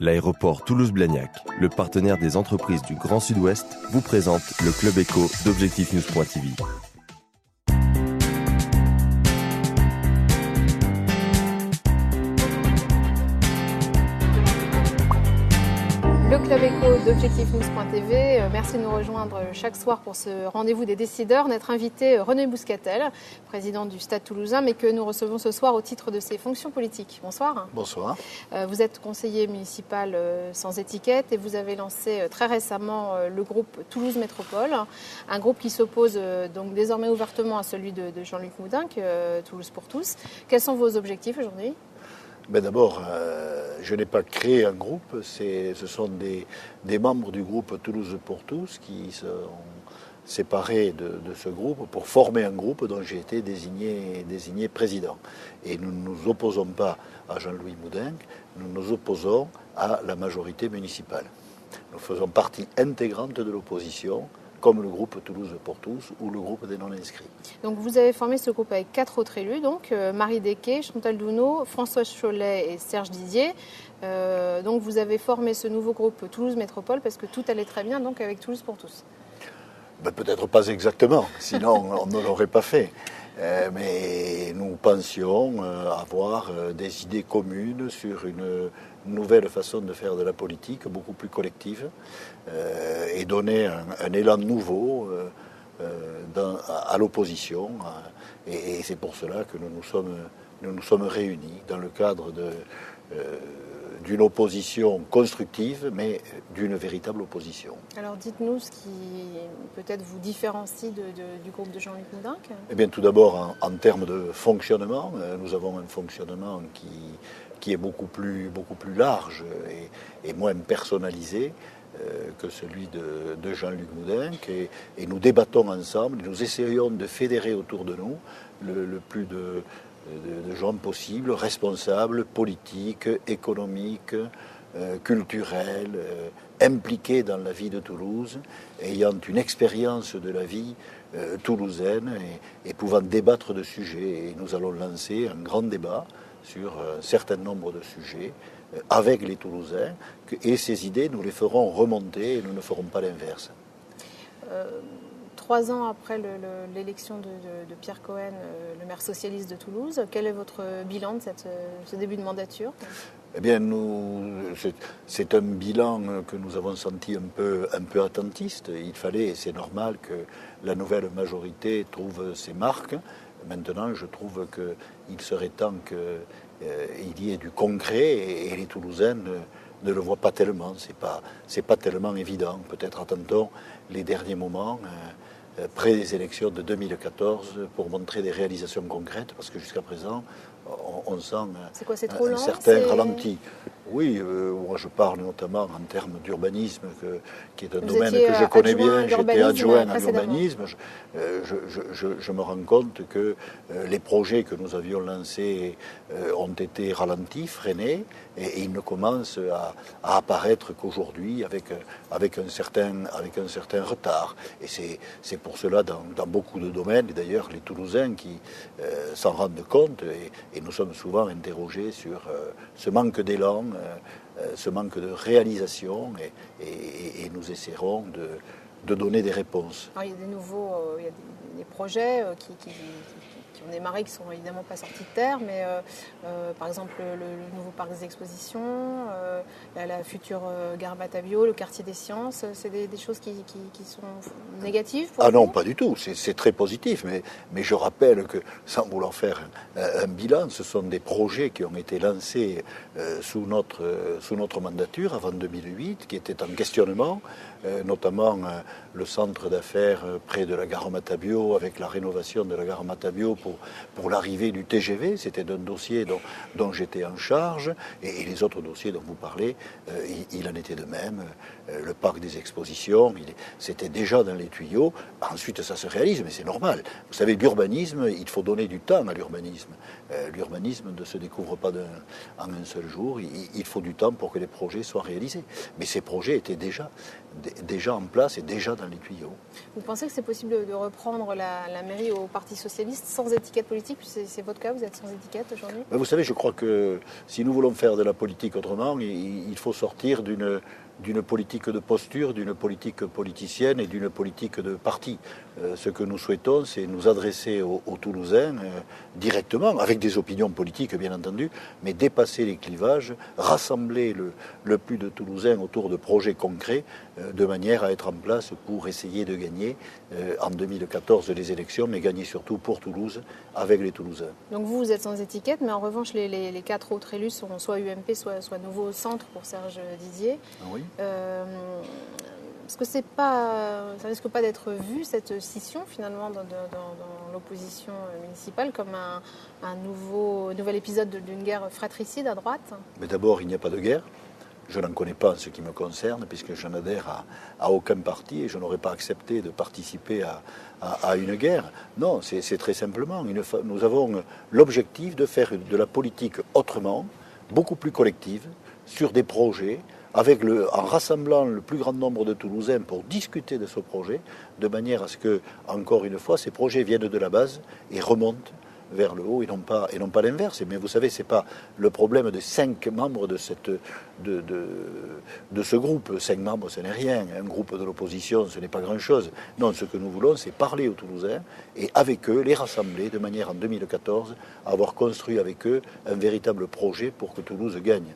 L'aéroport Toulouse-Blagnac, le partenaire des entreprises du Grand Sud-Ouest, vous présente le Club Éco d'Objectif-News.tv. Le Club Éco d'Objectif-News.tv, merci de nous rejoindre chaque soir pour ce rendez-vous des décideurs. Notre invité René Bouscatel, président du Stade toulousain, mais que nous recevons ce soir au titre de ses fonctions politiques. Bonsoir. Bonsoir. Vous êtes conseiller municipal sans étiquette et vous avez lancé très récemment le groupe Toulouse Métropole, un groupe qui s'oppose donc désormais ouvertement à celui de Jean-Luc Moudenc, Toulouse pour tous. Quels sont vos objectifs aujourd'hui ? D'abord, je n'ai pas créé un groupe, ce sont des membres du groupe Toulouse pour tous qui sont séparés de ce groupe pour former un groupe dont j'ai été désigné président. Et nous ne nous opposons pas à Jean-Louis Moudenc, nous nous opposons à la majorité municipale. Nous faisons partie intégrante de l'opposition, comme le groupe Toulouse pour tous ou le groupe des non-inscrits. Donc vous avez formé ce groupe avec 4 autres élus, donc Marie Desquet, Chantal Douno, Françoise Chollet et Serge Dizier. Donc vous avez formé ce nouveau groupe Toulouse Métropole parce que tout allait très bien donc avec Toulouse pour tous. Peut-être pas exactement, sinon on ne l'aurait pas fait. Mais nous pensions avoir des idées communes sur une nouvelle façon de faire de la politique, beaucoup plus collective, et donner un élan nouveau à l'opposition. Et c'est pour cela que nous nous sommes réunis dans le cadre d'une opposition constructive, mais d'une véritable opposition. Alors dites-nous ce qui peut-être vous différencie du groupe de Jean-Luc Moudenc. Eh bien, tout d'abord, en termes de fonctionnement, nous avons un fonctionnement qui est beaucoup plus large et moins personnalisé que celui de Jean-Luc Moudenc. Et nous débattons ensemble, nous essayons de fédérer autour de nous le plus de gens possibles, responsables, politiques, économiques, culturels, impliqués dans la vie de Toulouse, ayant une expérience de la vie toulousaine et pouvant débattre de sujets. Et nous allons lancer un grand débat sur un certain nombre de sujets avec les Toulousains, et ces idées, nous les ferons remonter et nous ne ferons pas l'inverse. 3 ans après l'élection de Pierre Cohen, le maire socialiste de Toulouse, quel est votre bilan de ce début de mandature ? Eh bien, c'est un bilan que nous avons senti un peu attentiste. Il fallait, et c'est normal, que la nouvelle majorité trouve ses marques. Maintenant, je trouve qu'il serait temps qu'il y ait du concret et les Toulousains ne le voient pas tellement. C'est pas tellement évident. Peut-être attendons les derniers moments près des élections de 2014 pour montrer des réalisations concrètes, parce que jusqu'à présent, on sent un certain ralenti. Oui, moi je parle notamment en termes d'urbanisme, qui est un domaine que je connais bien. J'étais adjoint à l'urbanisme. Je me rends compte que les projets que nous avions lancés ont été ralentis, freinés, et ils ne commencent à apparaître qu'aujourd'hui avec un certain retard. Et c'est pour cela dans beaucoup de domaines, et d'ailleurs les Toulousains qui s'en rendent compte, et nous sommes souvent interrogés sur ce manque d'élan, ce manque de réalisation, et nous essaierons de donner des réponses. Alors, il y a des projets qui ont démarré, qui ne sont évidemment pas sortis de terre, mais par exemple le nouveau parc des expositions, la future gare Batabio, le quartier des sciences, c'est des choses qui sont négatives pour vous ? Non, pas du tout, c'est très positif, mais je rappelle que, sans vouloir faire un bilan, ce sont des projets qui ont été lancés sous notre mandature avant 2008, qui étaient en questionnement, notamment le centre d'affaires près de la gare Matabio, avec la rénovation de la gare Matabio pour l'arrivée du TGV. C'était un dossier dont j'étais en charge, et les autres dossiers dont vous parlez, il en était de même. Le parc des expositions, c'était déjà dans les tuyaux. Ensuite, ça se réalise, mais c'est normal. Vous savez, l'urbanisme, il faut donner du temps à l'urbanisme. L'urbanisme ne se découvre pas en un seul jour. Il faut du temps pour que les projets soient réalisés. Mais ces projets étaient déjà en place et déjà dans les tuyaux. Vous pensez que c'est possible de reprendre la mairie au Parti socialiste sans sans étiquette politique, c'est votre cas, vous êtes sans étiquette aujourd'hui? Vous savez, je crois que si nous voulons faire de la politique autrement, il faut sortir d'une politique de posture, d'une politique politicienne et d'une politique de parti. Ce que nous souhaitons, c'est nous adresser aux Toulousains directement, avec des opinions politiques bien entendu, mais dépasser les clivages, rassembler le plus de Toulousains autour de projets concrets, de manière à être en place pour essayer de gagner en 2014 les élections, mais gagner surtout pour Toulouse, avec les Toulousains. Donc vous êtes sans étiquette, mais en revanche, les 4 autres élus sont soit UMP, soit Nouveau Centre pour Serge Didier. Oui. Est-ce que ça risque pas d'être vu, cette scission finalement dans l'opposition municipale, comme un nouvel épisode d'une guerre fratricide à droite? Mais d'abord, il n'y a pas de guerre. Je n'en connais pas en ce qui me concerne, puisque je n'adhère à aucun parti et je n'aurais pas accepté de participer à une guerre. Non, c'est très simplement, nous avons l'objectif de faire de la politique autrement, beaucoup plus collective, sur des projets, en rassemblant le plus grand nombre de Toulousains pour discuter de ce projet, de manière à ce que, encore une fois, ces projets viennent de la base et remontent vers le haut et non pas l'inverse. Mais vous savez, c'est pas le problème de 5 membres de ce groupe. 5 membres, ce n'est rien. Un groupe de l'opposition, ce n'est pas grand-chose. Non, ce que nous voulons, c'est parler aux Toulousains et avec eux, les rassembler de manière en 2014 à avoir construit avec eux un véritable projet pour que Toulouse gagne.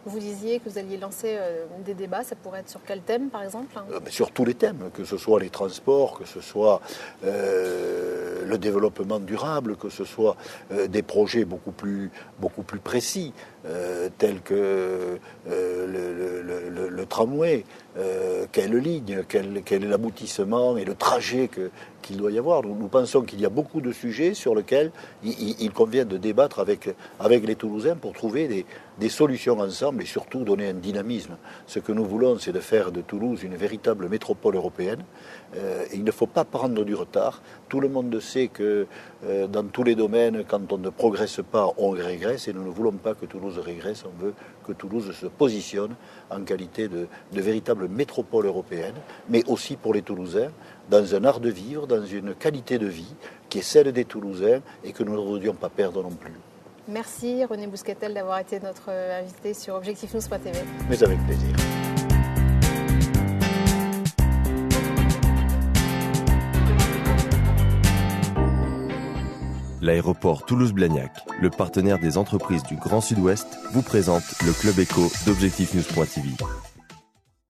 Vous disiez que vous alliez lancer des débats, ça pourrait être sur quel thème par exemple? Sur tous les thèmes, que ce soit les transports, que ce soit le développement durable, que ce soit des projets beaucoup plus précis, tels que le tramway, quelle ligne, quel est l'aboutissement et le trajet qu'il doit y avoir. Nous pensons qu'il y a beaucoup de sujets sur lesquels il convient de débattre avec les Toulousains pour trouver des solutions ensemble et surtout donner un dynamisme. Ce que nous voulons, c'est de faire de Toulouse une véritable métropole européenne. Et il ne faut pas prendre du retard. Tout le monde sait que dans tous les domaines, quand on ne progresse pas, on régresse et nous ne voulons pas que Toulouse régresse. On veut que Toulouse se positionne en qualité de véritable métropole européenne, mais aussi pour les Toulousains, dans un art de vivre, dans une qualité de vie qui est celle des Toulousains et que nous ne voudrions pas perdre non plus. Merci René Bouscatel d'avoir été notre invité sur ObjectifNews.tv. Mais avec plaisir. L'aéroport Toulouse-Blagnac, le partenaire des entreprises du Grand Sud-Ouest, vous présente le Club Éco d'ObjectifNews.tv.